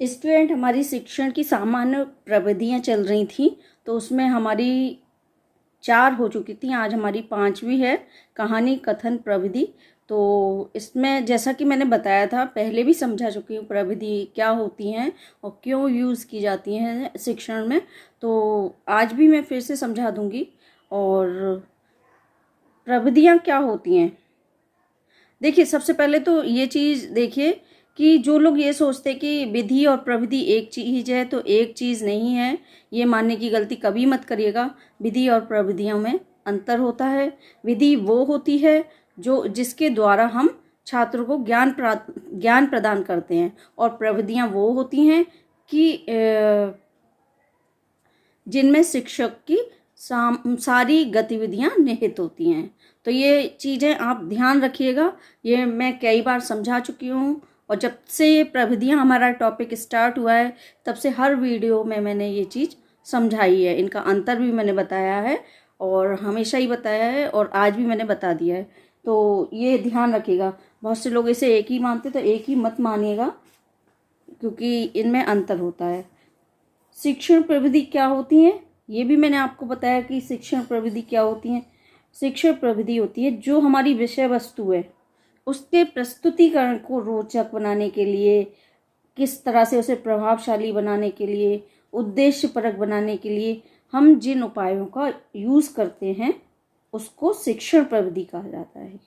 Student, हमारी शिक्षण की सामान्य प्रविधियाँ चल रही थी, तो उसमें हमारी 4 हो चुकी थी। आज हमारी 5वीं है, कहानी कथन प्रविधि। तो इसमें जैसा कि मैंने बताया था, पहले भी समझा चुकी हूँ प्रविधि क्या होती हैं और क्यों यूज़ की जाती हैं शिक्षण में। तो आज भी मैं फिर से समझा दूँगी। और प्रविधियाँ क्या होती हैं, देखिए सबसे पहले तो ये चीज़ देखिए कि जो लोग ये सोचते कि विधि और प्रविधि एक चीज़ है, तो एक चीज़ नहीं है। ये मानने की गलती कभी मत करिएगा। विधि और प्रविधियों में अंतर होता है। विधि वो होती है जो जिसके द्वारा हम छात्रों को ज्ञान प्रदान करते हैं, और प्रविधियाँ वो होती हैं कि जिनमें शिक्षक की सारी गतिविधियां निहित होती हैं। तो ये चीज़ें आप ध्यान रखिएगा। ये मैं कई बार समझा चुकी हूँ, और जब से ये प्रविधियां हमारा टॉपिक स्टार्ट हुआ है, तब से हर वीडियो में मैंने ये चीज़ समझाई है। इनका अंतर भी मैंने बताया है, और हमेशा ही बताया है, और आज भी मैंने बता दिया है। तो ये ध्यान रखिएगा। बहुत से लोग इसे एक ही मानते, तो एक ही मत मानिएगा, क्योंकि इनमें अंतर होता है। शिक्षण प्रविधि क्या होती हैं, ये भी मैंने आपको बताया कि शिक्षण प्रविधि क्या होती हैं। शिक्षण प्रविधि होती है जो हमारी विषय वस्तु है, उसके प्रस्तुतिकरण को रोचक बनाने के लिए, किस तरह से उसे प्रभावशाली बनाने के लिए, उद्देश्यपरक बनाने के लिए हम जिन उपायों का यूज़ करते हैं, उसको शिक्षण प्रविधि कहा जाता है।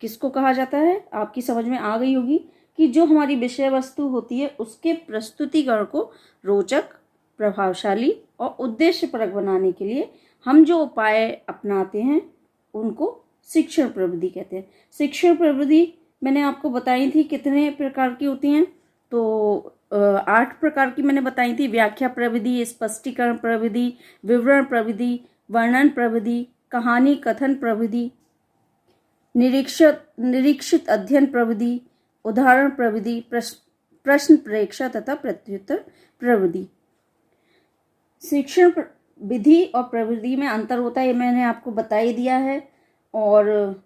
किसको कहा जाता है, आपकी समझ में आ गई होगी कि जो हमारी विषय वस्तु होती है, उसके प्रस्तुतिकरण को रोचक, प्रभावशाली और उद्देश्यपरक बनाने के लिए हम जो उपाय अपनाते हैं, उनको शिक्षण प्रविधि कहते हैं। शिक्षण प्रविधि मैंने आपको बताई थी कितने प्रकार की होती हैं, तो 8 प्रकार की मैंने बताई थी। व्याख्या प्रविधि, स्पष्टीकरण प्रविधि, विवरण प्रविधि, वर्णन प्रविधि, कहानी कथन प्रविधि, निरीक्षित अध्ययन प्रविधि, उदाहरण प्रविधि, प्रश्न प्रेक्षा तथा प्रत्युत्तर प्रविधि। शिक्षण विधि और प्रविधि में अंतर होता है, ये मैंने आपको बता ही दिया है। और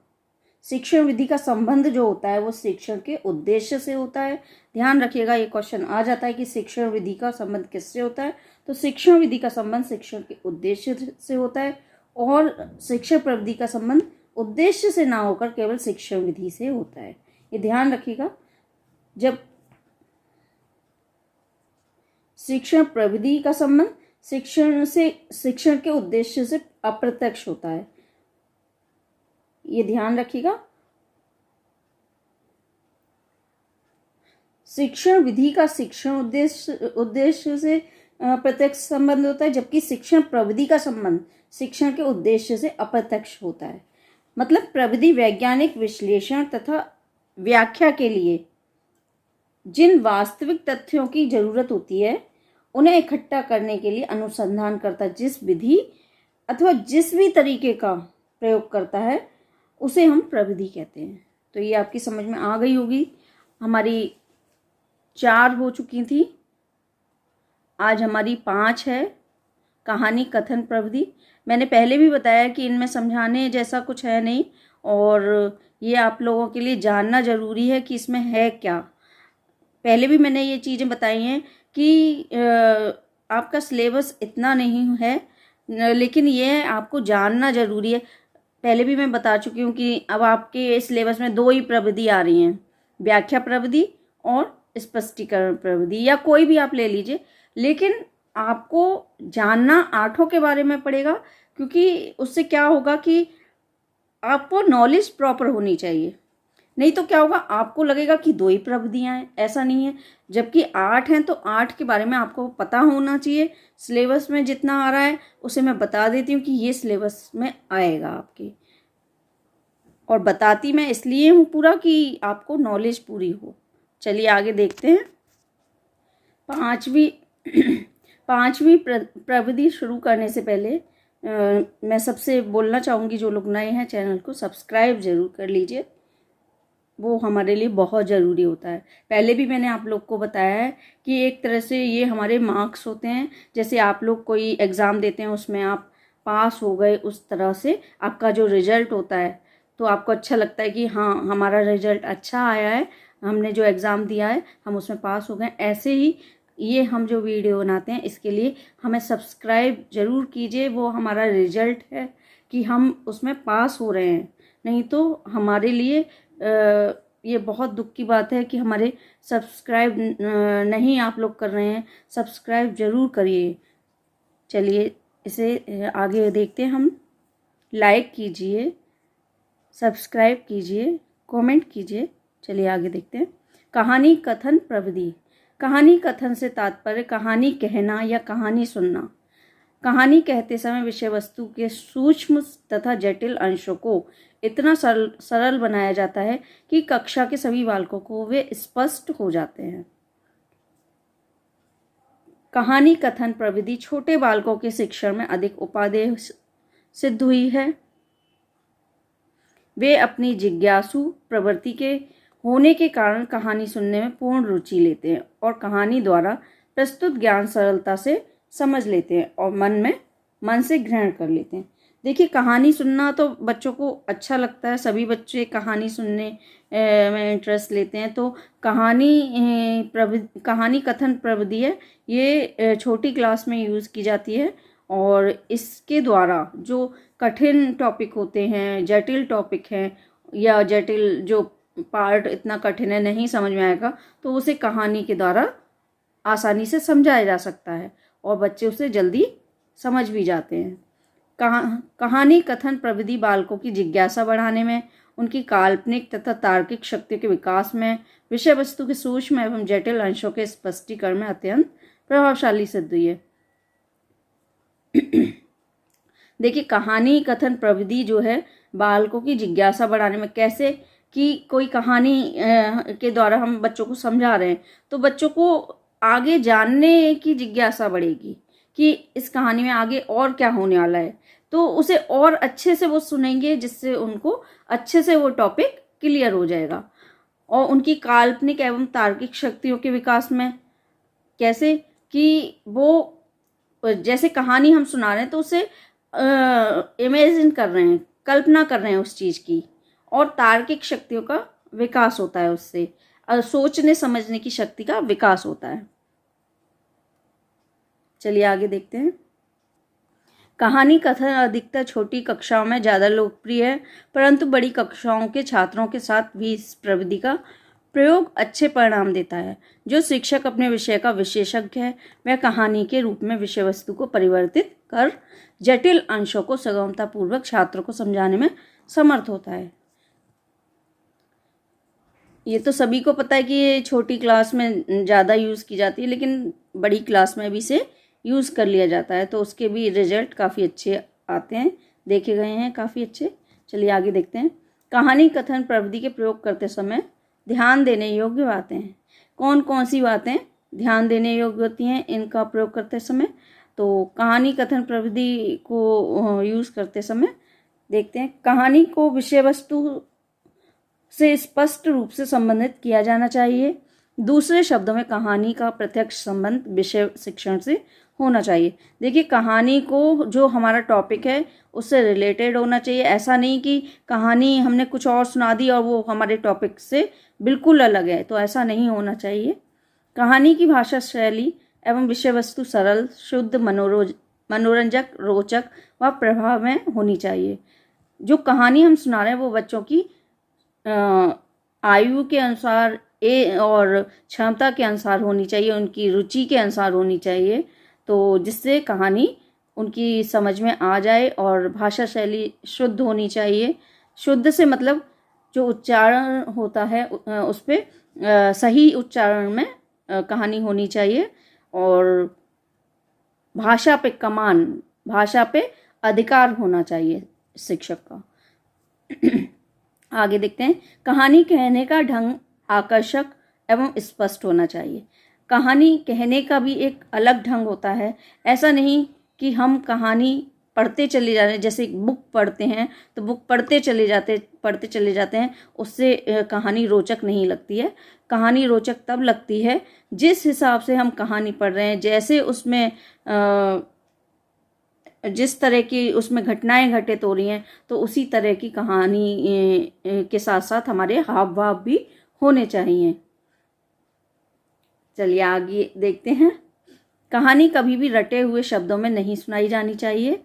शिक्षण विधि का संबंध जो होता है, वो शिक्षण के उद्देश्य से होता है। ध्यान रखिएगा, ये क्वेश्चन आ जाता है कि शिक्षण विधि का संबंध किससे होता है। तो शिक्षण विधि का संबंध शिक्षण के उद्देश्य से होता है, और शिक्षण प्रविधि का संबंध उद्देश्य से ना होकर केवल शिक्षण विधि से होता है। ये ध्यान रखिएगा। जब शिक्षण प्रविधि का संबंध शिक्षण के उद्देश्य से अप्रत्यक्ष होता है, ये ध्यान रखिएगा। शिक्षण विधि का शिक्षण उद्देश्य से प्रत्यक्ष संबंध होता है, जबकि शिक्षण प्रविधि का संबंध शिक्षण के उद्देश्य से अप्रत्यक्ष होता है। मतलब प्रविधि वैज्ञानिक विश्लेषण तथा व्याख्या के लिए जिन वास्तविक तथ्यों की जरूरत होती है, उन्हें इकट्ठा करने के लिए अनुसंधान करता जिस विधि अथवा जिस भी तरीके का प्रयोग करता है, उसे हम प्रविधि कहते हैं। तो ये आपकी समझ में आ गई होगी। हमारी 4 हो चुकी थी, आज हमारी 5 है, कहानी कथन प्रविधि। मैंने पहले भी बताया कि इनमें समझाने जैसा कुछ है नहीं, और ये आप लोगों के लिए जानना ज़रूरी है कि इसमें है क्या। पहले भी मैंने ये चीज़ें बताई हैं कि आपका सिलेबस इतना नहीं है, लेकिन ये आपको जानना ज़रूरी है। पहले भी मैं बता चुकी हूँ कि अब आपके सिलेबस में 2 ही प्रविधि आ रही हैं, व्याख्या प्रविधि और स्पष्टीकरण प्रविधि, या कोई भी आप ले लीजिए। लेकिन आपको जानना 8 के बारे में पड़ेगा, क्योंकि उससे क्या होगा कि आपको नॉलेज प्रॉपर होनी चाहिए। नहीं तो क्या होगा, आपको लगेगा कि 2 ही प्रविधियाँ हैं, ऐसा नहीं है। जबकि 8 हैं, तो 8 के बारे में आपको पता होना चाहिए। सिलेबस में जितना आ रहा है उसे मैं बता देती हूँ कि ये सिलेबस में आएगा आपके, और बताती मैं इसलिए हूँ पूरा कि आपको नॉलेज पूरी हो। चलिए आगे देखते हैं। 5वीं प्रविधि शुरू करने से पहले मैं सबसे बोलना चाहूँगी, जो लोग नए हैं चैनल को सब्सक्राइब ज़रूर कर लीजिए, वो हमारे लिए बहुत ज़रूरी होता है। पहले भी मैंने आप लोग को बताया है कि एक तरह से ये हमारे मार्क्स होते हैं। जैसे आप लोग कोई एग्ज़ाम देते हैं, उसमें आप पास हो गए, उस तरह से आपका जो रिज़ल्ट होता है, तो आपको अच्छा लगता है कि हाँ, हमारा रिज़ल्ट अच्छा आया है, हमने जो एग्ज़ाम दिया है हम उसमें पास हो गए। ऐसे ही ये हम जो वीडियो बनाते हैं इसके लिए हमें सब्सक्राइब ज़रूर कीजिए। वो हमारा रिजल्ट है कि हम उसमें पास हो रहे हैं। नहीं तो हमारे लिए ये बहुत दुख की बात है कि हमारे सब्सक्राइब नहीं आप लोग कर रहे हैं। सब्सक्राइब ज़रूर करिए। चलिए इसे आगे देखते हैं हम। लाइक कीजिए, सब्सक्राइब कीजिए, कमेंट कीजिए। चलिए आगे देखते हैं। कहानी कथन प्रविधि। कहानी कथन से तात्पर्य कहानी कहना या कहानी सुनना। कहानी कहते समय विषय वस्तु के सूक्ष्म तथा जटिल अंशों को इतना सरल बनाया जाता है कि कक्षा के सभी बालकों को वे स्पष्ट हो जाते हैं। कहानी कथन प्रविधि छोटे बालकों के शिक्षण में अधिक उपादेय सिद्ध हुई है। वे अपनी जिज्ञासु प्रवृत्ति के होने के कारण कहानी सुनने में पूर्ण रुचि लेते हैं और कहानी द्वारा प्रस्तुत ज्ञान सरलता से समझ लेते हैं और मन से ग्रहण कर लेते हैं। देखिए, कहानी सुनना तो बच्चों को अच्छा लगता है। सभी बच्चे कहानी सुनने में इंटरेस्ट लेते हैं। तो कहानी कथन प्रविधि है, ये छोटी क्लास में यूज़ की जाती है और इसके द्वारा जो कठिन टॉपिक होते हैं, जटिल टॉपिक हैं या जटिल जो पार्ट इतना कठिन है नहीं समझ में आएगा, तो उसे कहानी के द्वारा आसानी से समझाया जा सकता है और बच्चे उसे जल्दी समझ भी जाते हैं। कहानी कथन प्रविधि बालकों की जिज्ञासा बढ़ाने में, उनकी काल्पनिक तथा तार्किक शक्तियों के विकास में, विषय वस्तु के सूक्ष्म एवं जटिल अंशों के स्पष्टीकरण में अत्यंत प्रभावशाली सिद्ध हुई है। देखिए, कहानी कथन प्रविधि जो है बालकों की जिज्ञासा बढ़ाने में, कैसे कि कोई कहानी के द्वारा हम बच्चों को समझा रहे हैं तो बच्चों को आगे जानने की जिज्ञासा बढ़ेगी कि इस कहानी में आगे और क्या होने वाला है, तो उसे और अच्छे से वो सुनेंगे, जिससे उनको अच्छे से वो टॉपिक क्लियर हो जाएगा। और उनकी काल्पनिक एवं तार्किक शक्तियों के विकास में, कैसे कि वो जैसे कहानी हम सुना रहे हैं तो उसे इमेजिन कर रहे हैं, कल्पना कर रहे हैं उस चीज़ की, और तार्किक शक्तियों का विकास होता है उससे, सोचने समझने की शक्ति का विकास होता है। चलिए आगे देखते हैं। कहानी कथन अधिकतर छोटी कक्षाओं में ज़्यादा लोकप्रिय है, परंतु बड़ी कक्षाओं के छात्रों के साथ भी इस प्रविधि का प्रयोग अच्छे परिणाम देता है। जो शिक्षक अपने विषय का विशेषज्ञ है वह कहानी के रूप में विषय वस्तु को परिवर्तित कर जटिल अंशों को सुगमतापूर्वक छात्रों को समझाने में समर्थ होता है। ये तो सभी को पता है कि ये छोटी क्लास में ज़्यादा यूज़ की जाती है, लेकिन बड़ी क्लास में भी इसे यूज़ कर लिया जाता है, तो उसके भी रिजल्ट काफ़ी अच्छे आते हैं, देखे गए हैं काफ़ी अच्छे। चलिए आगे देखते हैं। कहानी कथन प्रविधि के प्रयोग करते समय ध्यान देने योग्य बातें हैं। कौन कौन सी बातें ध्यान देने योग्य होती हैं इनका प्रयोग करते समय? तो कहानी कथन प्रविधि को यूज़ करते समय देखते हैं। कहानी को विषय वस्तु से स्पष्ट रूप से संबंधित किया जाना चाहिए। दूसरे शब्दों में कहानी का प्रत्यक्ष संबंध विषय शिक्षण से होना चाहिए। देखिए, कहानी को जो हमारा टॉपिक है उससे रिलेटेड होना चाहिए। ऐसा नहीं कि कहानी हमने कुछ और सुना दी और वो हमारे टॉपिक से बिल्कुल अलग है, तो ऐसा नहीं होना चाहिए। कहानी की भाषा शैली एवं विषय वस्तु सरल, शुद्ध, मनोरंजक, रोचक व प्रभाव में होनी चाहिए। जो कहानी हम सुना रहे हैं वो बच्चों की आयु के अनुसार और क्षमता के अनुसार होनी चाहिए, उनकी रुचि के अनुसार होनी चाहिए, तो जिससे कहानी उनकी समझ में आ जाए। और भाषा शैली शुद्ध होनी चाहिए। शुद्ध से मतलब जो उच्चारण होता है उस पर सही उच्चारण में कहानी होनी चाहिए। और भाषा पे कमान, भाषा पे अधिकार होना चाहिए शिक्षक का। आगे देखते हैं। कहानी कहने का ढंग आकर्षक एवं स्पष्ट होना चाहिए। कहानी कहने का भी एक अलग ढंग होता है। ऐसा नहीं कि हम कहानी पढ़ते चले जा रहे हैं, जैसे बुक पढ़ते हैं तो बुक पढ़ते चले जाते हैं, उससे कहानी रोचक नहीं लगती है। कहानी रोचक तब लगती है जिस हिसाब से हम कहानी पढ़ रहे हैं, जैसे उसमें जिस तरह की उसमें घटनाएं घटित हो रही हैं, तो उसी तरह की कहानी के साथ साथ हमारे हाव भाव भी होने चाहिए। चलिए आगे देखते हैं। कहानी कभी भी रटे हुए शब्दों में नहीं सुनाई जानी चाहिए।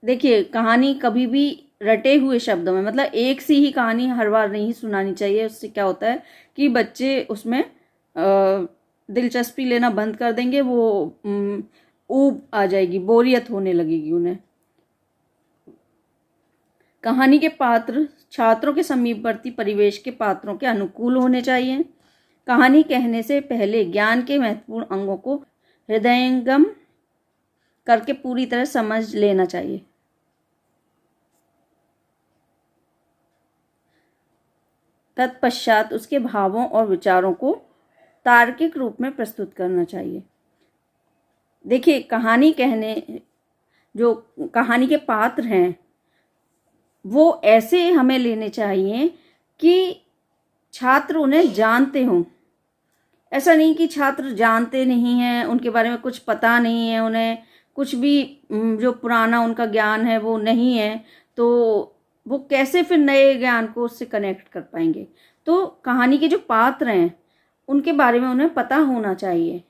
देखिए, कहानी कभी भी रटे हुए शब्दों में, मतलब एक सी ही कहानी हर बार नहीं सुनानी चाहिए। उससे क्या होता है कि बच्चे उसमें दिलचस्पी लेना बंद कर देंगे, वो ऊब आ जाएगी, बोरियत होने लगेगी उन्हें। कहानी के पात्र छात्रों के समीपवर्ती परिवेश के पात्रों के अनुकूल होने चाहिए। कहानी कहने से पहले ज्ञान के महत्वपूर्ण अंगों को हृदयंगम करके पूरी तरह समझ लेना चाहिए। तत्पश्चात उसके भावों और विचारों को तार्किक रूप में प्रस्तुत करना चाहिए। देखिए, जो कहानी के पात्र हैं वो ऐसे हमें लेने चाहिए कि छात्र उन्हें जानते हों। ऐसा नहीं कि छात्र जानते नहीं हैं, उनके बारे में कुछ पता नहीं है, उन्हें कुछ भी जो पुराना उनका ज्ञान है वो नहीं है, तो वो कैसे फिर नए ज्ञान को उससे कनेक्ट कर पाएंगे। तो कहानी के जो पात्र हैं उनके बारे में उन्हें पता होना चाहिए।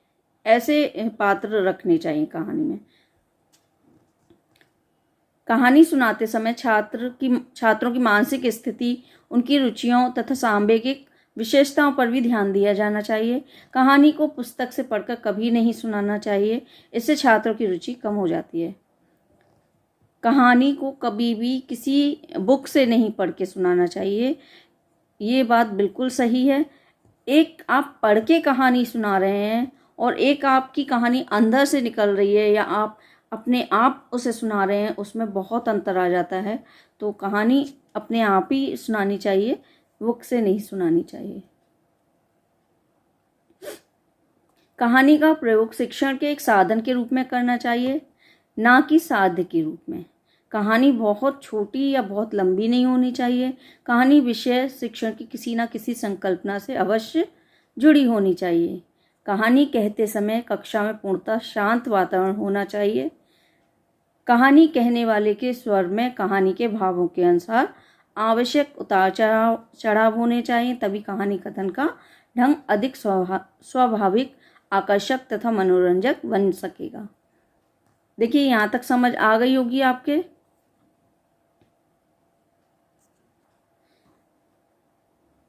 ऐसे पात्र रखने चाहिए कहानी में। कहानी सुनाते समय छात्रों की मानसिक स्थिति, उनकी रुचियों तथा सांवेगिक विशेषताओं पर भी ध्यान दिया जाना चाहिए। कहानी को पुस्तक से पढ़कर कभी नहीं सुनाना चाहिए, इससे छात्रों की रुचि कम हो जाती है। कहानी को कभी भी किसी बुक से नहीं पढ़ के सुनाना चाहिए, ये बात बिल्कुल सही है। एक आप पढ़ के कहानी सुना रहे हैं और एक आपकी कहानी अंदर से निकल रही है या आप अपने आप उसे सुना रहे हैं, उसमें बहुत अंतर आ जाता है। तो कहानी अपने आप ही सुनानी चाहिए, बुक से नहीं सुनानी चाहिए। कहानी का प्रयोग शिक्षण के एक साधन के रूप में करना चाहिए, ना कि साध्य के रूप में। कहानी बहुत छोटी या बहुत लंबी नहीं होनी चाहिए। कहानी विषय शिक्षण की किसी न किसी संकल्पना से अवश्य जुड़ी होनी चाहिए। कहानी कहते समय कक्षा में पूर्णतः शांत वातावरण होना चाहिए। कहानी कहने वाले के स्वर में कहानी के भावों के अनुसार आवश्यक उतार चढ़ाव होने चाहिए, तभी कहानी कथन का ढंग अधिक स्वाभाविक, आकर्षक तथा मनोरंजक बन सकेगा। देखिए, यहाँ तक समझ आ गई होगी आपके।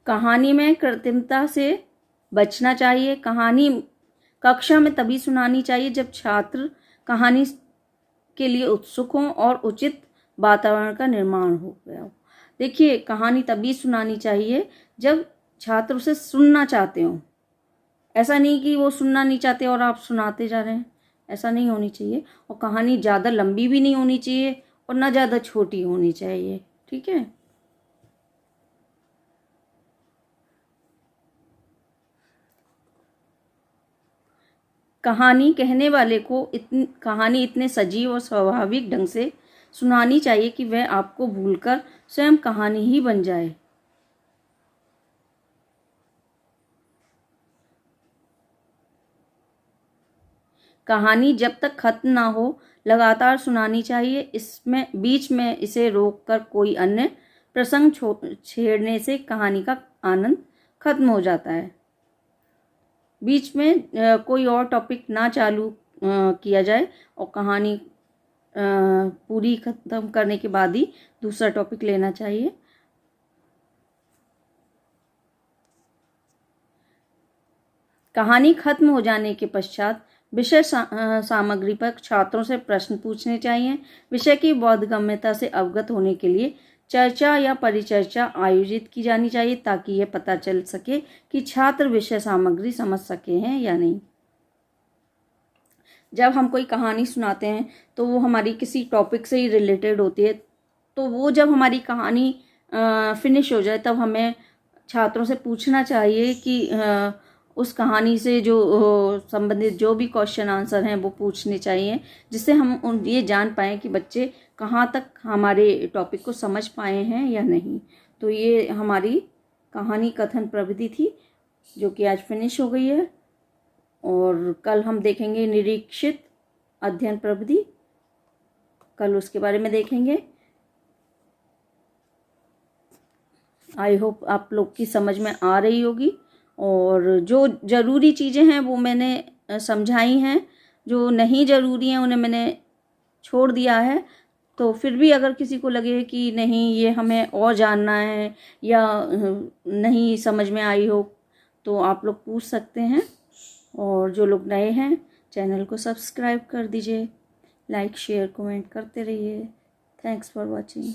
कहानी में कृत्रिमता से बचना चाहिए। कहानी कक्षा में तभी सुनानी चाहिए जब छात्र कहानी के लिए उत्सुक हों और उचित वातावरण का निर्माण हो गया हो। देखिए, कहानी तभी सुनानी चाहिए जब छात्र उसे सुनना चाहते हो। ऐसा नहीं कि वो सुनना नहीं चाहते और आप सुनाते जा रहे हैं, ऐसा नहीं होनी चाहिए। और कहानी ज़्यादा लंबी भी नहीं होनी चाहिए और ना ज़्यादा छोटी होनी चाहिए, ठीक है। कहानी कहने वाले को कहानी इतने सजीव और स्वाभाविक ढंग से सुनानी चाहिए कि वह आपको भूलकर स्वयं कहानी ही बन जाए। कहानी जब तक खत्म ना हो लगातार सुनानी चाहिए। इसमें बीच में इसे रोककर कोई अन्य प्रसंग छेड़ने से कहानी का आनंद खत्म हो जाता है। बीच में कोई और टॉपिक ना चालू किया जाए और कहानी पूरी खत्म करने के बाद ही दूसरा टॉपिक लेना चाहिए। कहानी खत्म हो जाने के पश्चात विषय सामग्री पर छात्रों से प्रश्न पूछने चाहिए। विषय की बोधगम्यता से अवगत होने के लिए चर्चा या परिचर्चा आयोजित की जानी चाहिए, ताकि यह पता चल सके कि छात्र विषय सामग्री समझ सके हैं या नहीं। जब हम कोई कहानी सुनाते हैं तो वो हमारी किसी टॉपिक से ही रिलेटेड होती है, तो वो जब हमारी कहानी फिनिश हो जाए तब हमें छात्रों से पूछना चाहिए कि उस कहानी से जो संबंधित जो भी क्वेश्चन आंसर हैं वो पूछने चाहिए, जिससे हम ये जान पाएँ कि बच्चे कहाँ तक हमारे टॉपिक को समझ पाए हैं या नहीं। तो ये हमारी कहानी कथन प्रविधि थी जो कि आज फिनिश हो गई है, और कल हम देखेंगे निरीक्षित अध्ययन प्रविधि, कल उसके बारे में देखेंगे। आई होप आप लोग की समझ में आ रही होगी और जो ज़रूरी चीज़ें हैं वो मैंने समझाई हैं, जो नहीं ज़रूरी हैं उन्हें मैंने छोड़ दिया है। तो फिर भी अगर किसी को लगे कि नहीं ये हमें और जानना है या नहीं समझ में आई हो तो आप लोग पूछ सकते हैं। और जो लोग नए हैं चैनल को सब्सक्राइब कर दीजिए, लाइक शेयर कमेंट करते रहिए। Thanks for watching.